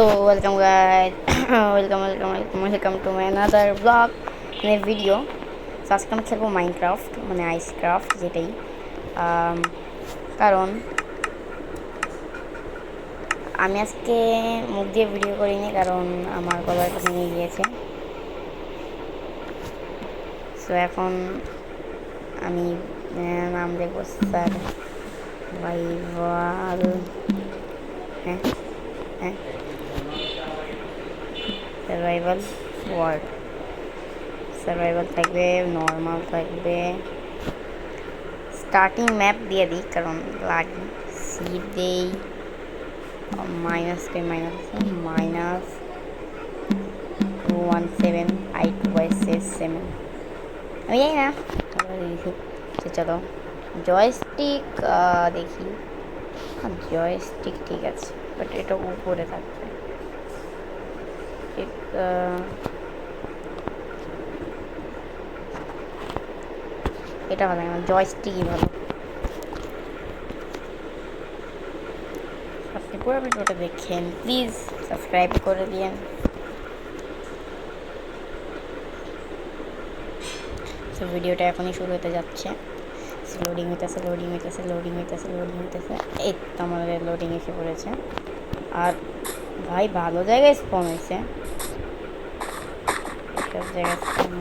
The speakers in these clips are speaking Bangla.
So welcome guys, welcome to my another vlog video. So আজকে আমি খেলবো মাইনক্রাফট মানে আইসক্রাফট যেটাই কারণ আমি আজকে মুখ দিয়ে ভিডিও করিনি কারণ আমার গলার কাছে নিয়ে গিয়েছে। সো এখন আমি নাম দেখবো সার্ভাইভাল। হ্যাঁ হ্যাঁ সার্ভাইভাল ওয়ার্ল্ড, সার্ভাইভাল থাকবে, নর্মাল থাকবে, স্টার্টিং ম্যাপ দিয়ে দিই কারণ লাগে। সি দেই মাইনাস 17 আমি জানি না দেখি। চলো জয়স্টিক দেখি, জয়স্টিক ঠিক আছে, বাট এটা উপরে থাকবে। ঠিক এটা ভালো না, জয়স্টিকই ভালো। আপনি পুরো ভিডিওটা দেখেন, প্লিজ সাবস্ক্রাইব করে দিন। তো ভিডিওটা এখনই শুরু হতে যাচ্ছে। লোডিং হইতেছে। এই তো আমাদের লোডিং এসে পড়েছে। আর ভাই ভালো জায়গায় স্পন হয়েছে, সব জায়গায় স্পন।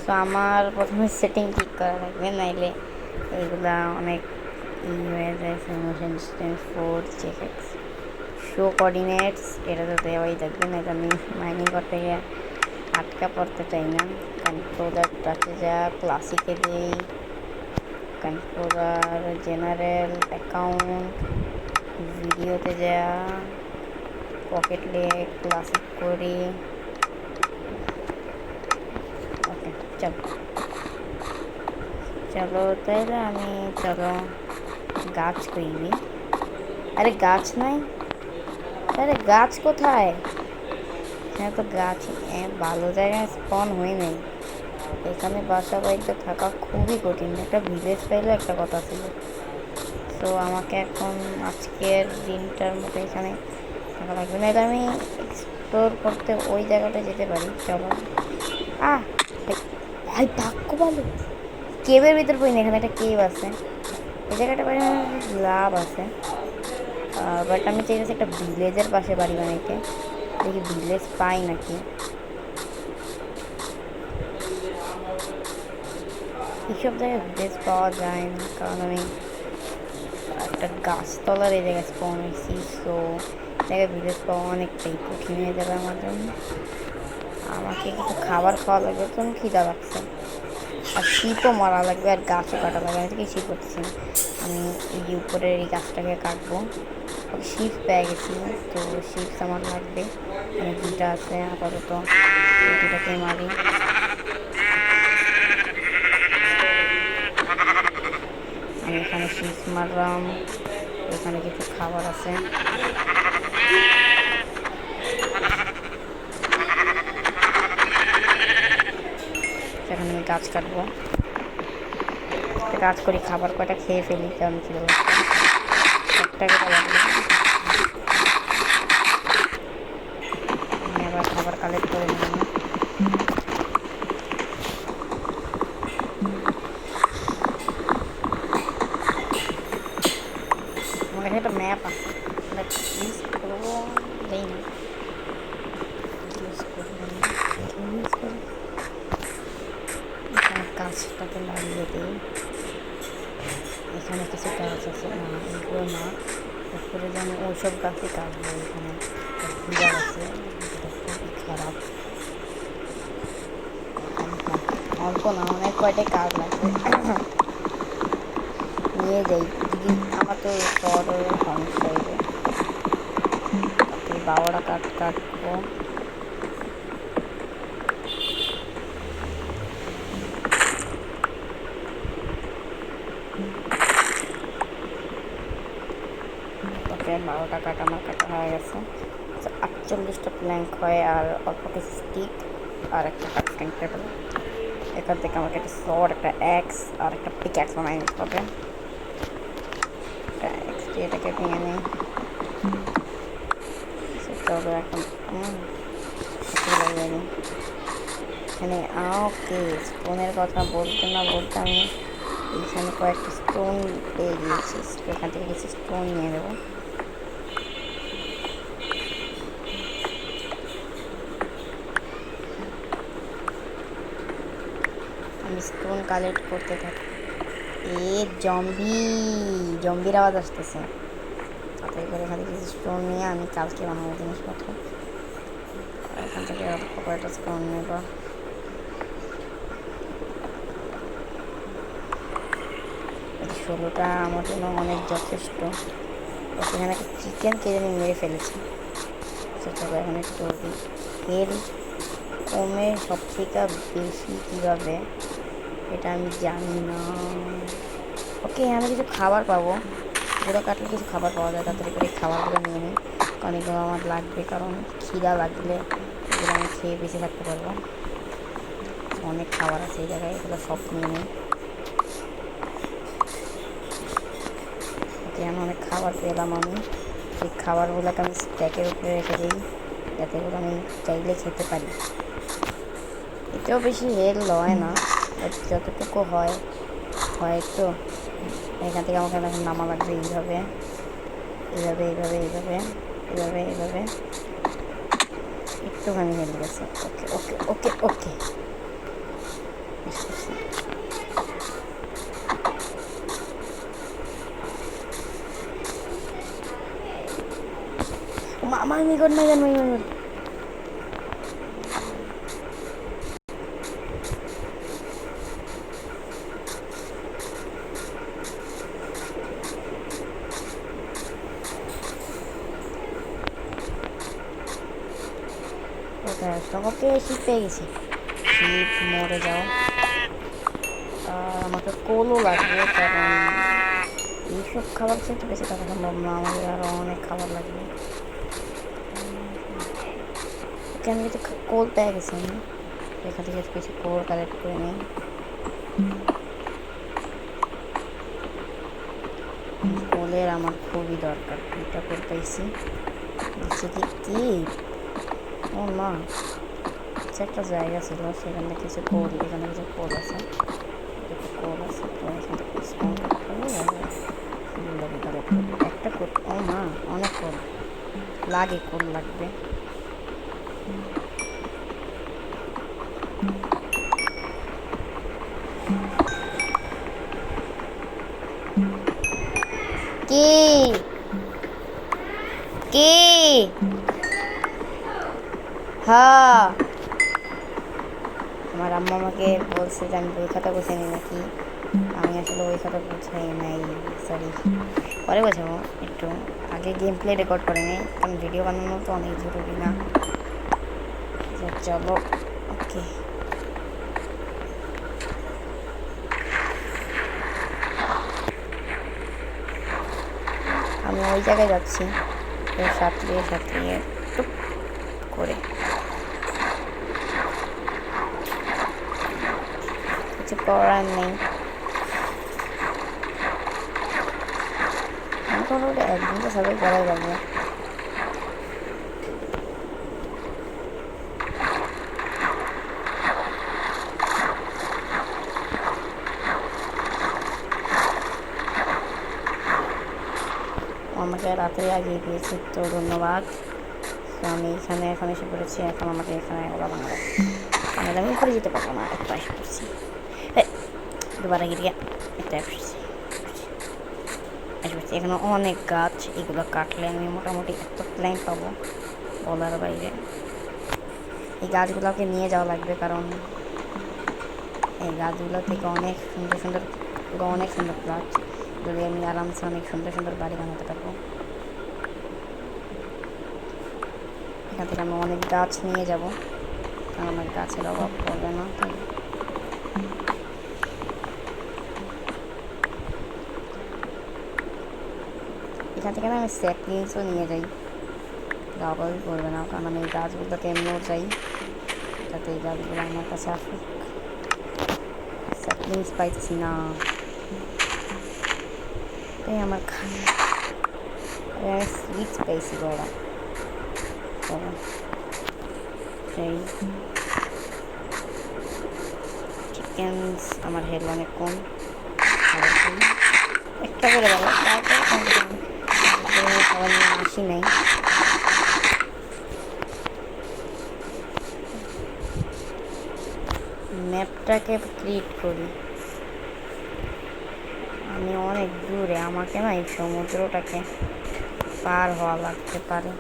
সো আমার প্রথমে সেটিং ঠিক করা লাগবে, নাইলে এইগুলা অনেক হয়ে যায়। মোশন ডিস্টেন্স 4 চেকএক্স শো কোঅর্ডিনেটস, এটা তো দেওয়াই থাকবে, না এটা আমি মাইনিং করতে গিয়ে আটকা পড়তে চাই না। কন্ট্রোলার টাচে যা ক্লাসিকে দিই, কন্ট্রোলার জেনারেল অ্যাকাউন্ট ভিডিওতে যা পকেট লিয়ে ক্লাসিক করি। ওকে চলো তাইলে আমি গাছ কইবি। আরে গাছ নাই, আরে গাছ কোথায়? হ্যাঁ তো গাছ ভালো জায়গায় স্পন হয়ে নেই। এখানে বাসা বাড়িতে থাকা খুবই কঠিন, একটা ভিলেজ পাইলে একটা কথা ছিল। তো আমাকে এখন আজকের দিনটার মতো এখানে থাকা লাগবে, না এটা আমি এক্সপ্লোর করতে ওই জায়গাটা যেতে পারি। চলো ভাই ভাগ্য ভালো, কেবের ভিতর পড়ি না, এখানে একটা কেব আছে, এই জায়গাটা বাড়ি লাভ আছে। বাট আমি চাইছি একটা ভিলেজের পাশে বাড়ি বানাইতে, দেখি ভিলেজ পাই নাকি। এইসব জায়গায় ভিলেজ পাওয়া যায় না, কারণ আমি একটা গাছতলার এই জায়গায় স্পন হয়েছি। সো জায়গায় ভিলেজ পাওয়া অনেকটাই কঠিন হয়ে যাবে আমার জন্য। আমাকে কিছু খাবার খাওয়া লাগবে, তো আমি খিদা লাগছে, আর শীতও মারা লাগবে, আর গাছও কাটা লাগবে। আমি কিছুই করতেছি না, আমি এই যে উপরের এই গাছটাকে কাটবো। শিপ পেয়ে গেছি, তো শিপস আমার লাগবে, মানে দুটা আছে আপাতত, এই দুটাকে মারি। আমি এখানে শিপস মারলাম, এখানে কিছু খাবার আছে। সেখানে আমি গাছ কাটবো, গাছ করি, খাবার কয়টা খেয়ে ফেলি, কারণ কি একটা লাগবে। আমি আবার খাবার কালেক্ট করে নিলাম। আমার কাছে একটা ম্যাপ আছে, ইউজ করবো, যাই না ইউজ করবো না, ইউজ করি। গাছটাকে লাগিয়ে দিই, এখানে কিছু গাছ আছে, না এগুলো না, উপরে যেন ওইসব গাছই কাটবো। এখানে বিড়াল আছে, যেটা খুবই খারাপ। অল্প না, অনেক কয়টাই কাঠ লাগবে, নিয়ে যাই। যদি আমার তো শহরের সমস্যা হইবে, তারপরে 12টা কাঠ কাটবো। ওকে 12টা কাঠ আমার কাটা হয়ে গেছে। 48টা প্ল্যাঙ্ক হয়, আর অল্প কিছু স্টিক আর একটা কাঠফ্রেন্ড টেবিল। এখান থেকে আমাকে একটা সর, একটা অ্যাক্স আর একটা পিক অ্যাক্স বানাই নিতে হবে। একটা অ্যাক্স দিয়ে এটাকে ভেঙে নিই। হবে এখন। লাগবেনি এখানে। ওকে, স্টোনের কথা বলতে না বলতে আমি এইখানে কয়েকটা স্টোন পেয়ে গিয়েছি। এখান থেকে কিছু স্টোন নিয়ে নেবো। আমি স্টোন কালেক্ট করতে থাকি। জম্বির আওয়াজ আসতেছে। তাড়াতাড়ি করে এখান থেকে কিছু স্টোন নিয়ে আমি কালকে বানাবো জিনিসপত্র। এখান থেকে অল্প কয়েকটা স্টোন নেব। এই 16টা আমার জন্য অনেক যথেষ্ট। সেখানে একটা চিকেন কেটে আমি মেরে ফেলেছি। সেটা এখন একটু হেলথ কমে সব থেকে বেশি কীভাবে এটা আমি জানি না। ওকে, আমি কিছু খাবার পাবো। গুঁড়ো কাটলে কিছু খাবার পাওয়া যায়। তাড়াতাড়ি করে খাবারগুলো নিয়ে নিই, কারণ এগুলো আমার লাগবে। কারণ খিদা লাগলে এগুলো আমি খেয়ে বেঁচে থাকতে পারবো। অনেক খাবার আছে এই জায়গায়, এগুলো সব নিয়ে নিই। ওকে, আমি অনেক খাবার পেলাম। আমি সেই খাবারগুলোকে আমি স্ট্যাকের উপরে রেখে দিই, যাতে এগুলো আমি চাইলে খেতে পারি। এতেও বেশি হেলথ হয় না, বাট যতটুকু হয় তো। এখান থেকে আমাকে এখন নামা লাগবে এইভাবে এইভাবে এইভাবে এইভাবে এইভাবে এইভাবে। একটুখানি হেলথ গেছে। ওকে ওকে ওকে ওকে, মাই গড মাই গড মাই গড। ওকে, শিপ পেয়ে গেছি। শিপ মরে যাও। আর আমাকে কোলও লাগবে, কারণ এইসব খাবার খেতে বেশি থাকা সম্ভব না। আমাদের আরও অনেক খাবার লাগবে। ওকে, আমি কিছু কোল পেয়ে গেছি। আমি এখান থেকে কিছু কোল কালেক্ট করে নিই। কোলের আমার খুবই দরকার। 2টা কোল পেয়েছি। নিচে কি ও মা, একটা জায়গা ছিল, সেখানে কিছু কোল, এখানে কিছু কোল আছে। কোল আছে তো এখান থেকে স্টোন কালেক্ট করবো। ফুলগুলোকে কালেক্ট করবো। একটা কোল, ও মা, অনেক কোল লাগে, কোল লাগবে। কি কি হ্যাঁ, আমার আম্মা আমাকে বলছে যে আমি বই খাতা গুছাই নি নাকি। আমি আসলে ওই খাতা গুছাই নাই, সরি, পরে বোঝাবো। একটু আগে গেম প্লে রেকর্ড করে নিই, কারণ ভিডিও বানানো তো অনেক জরুরি না। চলো, ওকে, আমি ওই জায়গায় যাচ্ছি। সাঁতরিয়ে সাঁতরিয়ে টুক করে কিছু করার নেই। মোটামুটি একদিন তো সবাই করাই যাবে। আমাকে রাত্রে আগিয়ে দিয়েছি, তো ধন্যবাদ। তো আমি এখানে এখন এসে পড়েছি। এখন আমাকে এখানে ওরা বানাবো, তাহলে আমি উপরে যেতে পারবো না। একটা এসে পড়ছি, দুবার গিয়ে একটা এসে পড়ছি। এখানে অনেক গাছ, এগুলো কাটলে আমি মোটামুটি এত প্ল্যান্ট পাবো বলার বাইরে। এই গাছগুলোকে নিয়ে যাওয়া লাগবে, কারণ এই গাছগুলো থেকে অনেক সুন্দর সুন্দর, অনেক সুন্দর গাছ, যদি আমি আরামসে অনেক সুন্দর সুন্দর বাড়ি বানাতে পারবো। এখান থেকে আমি অনেক গাছ নিয়ে যাব, কারণ আমার গাছের অভাব পড়বে না। এখান থেকে আমি স্যাপলিংসও নিয়ে যাই, অভাবই পড়বে না, কারণ আমি এই গাছগুলোকে এমনিও চাই, যাতে এই গাছগুলো আমার কাছে আসুক। স্যাপলিংস পাইছি না, তাই আমার সিডস পেয়েছি বড়। করো। সেই চিকেন আমার হেল অনেক কম, একটা করে দেবো, তারপরে খাবার নিয়ে আসি নাই। ম্যাপটাকে ক্রিয়েট করি। আমি অনেক দূরে, আমাকে না এই সমুদ্রটাকে পার হওয়া লাগতে পারে।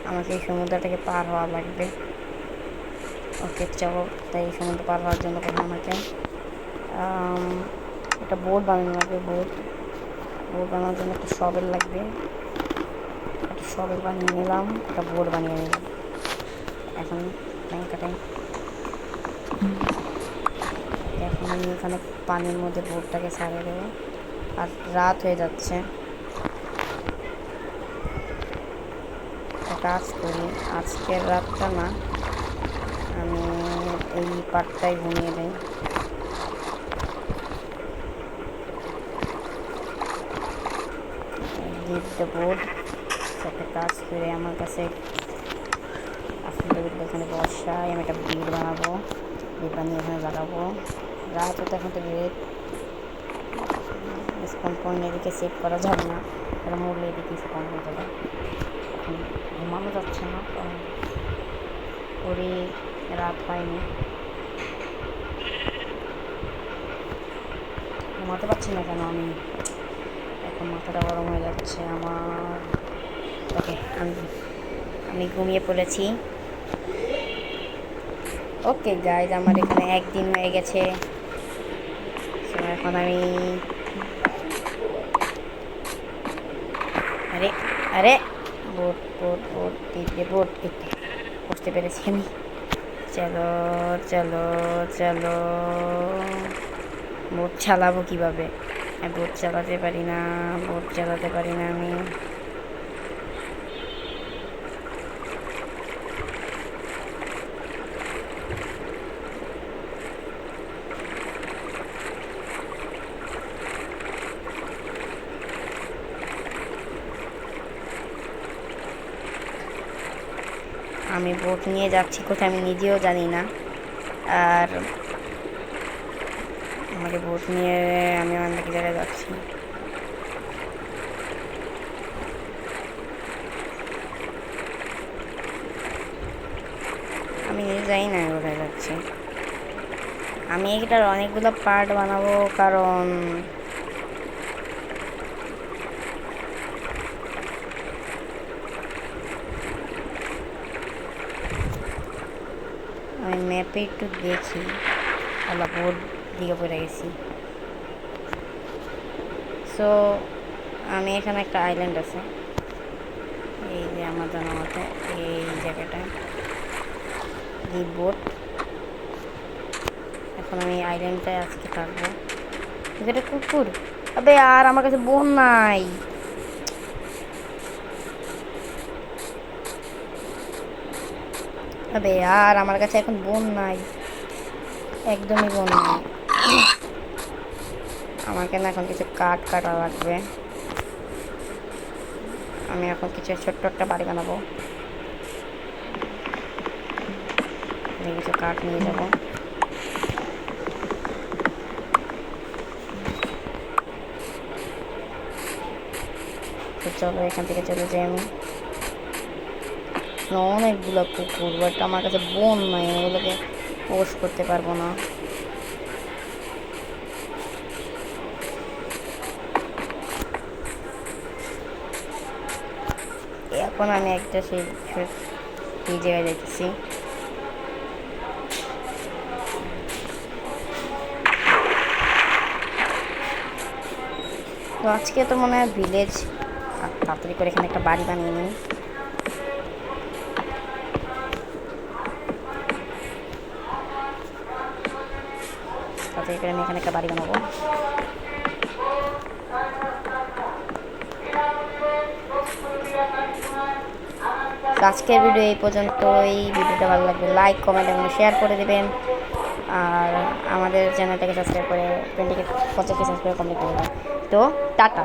আমাকে এই সমুদ্রটাকে পার হওয়া লাগবে। ওকে চলো, তাই এই সমুদ্র পার হওয়ার জন্য আমাকে একটা বোট বানানো লাগবে। বোট বানানোর জন্য একটা শবেল লাগবে। একটা শবেল বানিয়ে নিলাম, একটা বোট বানিয়ে নিলাম। এখন এখন আমি এখানে পানির মধ্যে বোটটাকে ছাড়িয়ে দেবো। আর রাত হয়ে যাচ্ছে, কাজ করি আজকের রাতটা না, আমি এই পার্টটাই ঘুমিয়ে দেই। Leave the board. একটা কাজ করে আমার কাছে আসলে এখানে বসাই, আমি একটা ভিড় বানাবো, ভিড় বানিয়ে এখানে লাগাবো। রাত হতে এখন তো রেট স্পন পয়েন্ট এদিকে সেভ করা যাবে না, এটা মরলে এদিকে স্পন হয়ে যাবে। এখন ঘুমানো যাচ্ছে না, কারণ ওরে রাত হয়নি, ঘুমাতে পারছি না কেন আমি, এখন মাথাটা গরম হয়ে যাচ্ছে আমার। ওকে, আমি ঘুমিয়ে পড়েছি। ওকে গাইজ, আমার এখানে একদিন হয়ে গেছে। এখন আমি আরে আরে বোট বোট বোট টিপে বোট টিপে বুঝতে পেরেছি আমি। চলো চলো চলো, বোট চালাবো কীভাবে? বোট চালাতে পারি না, বোট চালাতে পারি না আমি। আমি বোট নিয়ে যাচ্ছি কোথায় আমি নিজেও জানি না, আর আমাকে বোট নিয়ে আমি অনেক জায়গায় যাচ্ছি। আমি নিজে জানি না কোথায় যাচ্ছি। আমি এটার অনেকগুলো পার্ট বানাবো, কারণ আমি ম্যাপে একটু দেখি, আল্লাহ বোর্ড দিকে পড়ে গেছি। সো আমি এখানে একটা আইল্যান্ড আছে, এই যে আমার জানা মতে এই জায়গাটায় এই বোট। এখন আমি আইল্যান্ডটায় আজকে থাকবো। এটা কুকুর, আবে আর আমার কাছে বোন নাই। আবে আর আমার কাছে এখন বোন নাই, একদমই বোন নাই। আমাকে না এখন কিছু কাঠ কাটা লাগবে। আমি এখন কিছু ছোট্ট একটা বাড়ি বানাবো, কিছু কাঠ নিয়ে যাব। তো চলো এখান থেকে চলে যাই। আমি অনেকগুলো কুকুর, বাট আমার কাছে বোন নাই, ওগুলোকে পোস্ট করতে পারবো না। এখন আমি একটা সেই জায়গায় যাইতেছি। তো আজকে তো মনে হয় ভিলেজ, তাড়াতাড়ি করে এখানে একটা বাড়ি বানিয়ে নিই। তাড়াতাড়ি করে আমি এখানে একটা বাড়ি বানাবো। আজকের ভিডিও এই পর্যন্ত। এই ভিডিওটা ভালো লাগবে লাইক কমেন্ট এবং শেয়ার করে দেবেন, আর আমাদের চ্যানেলটাকে সাবস্ক্রাইব করে 20 কে 50 কে সাবস্ক্রাইব কমপ্লিট করে দেবেন। তো টাটা।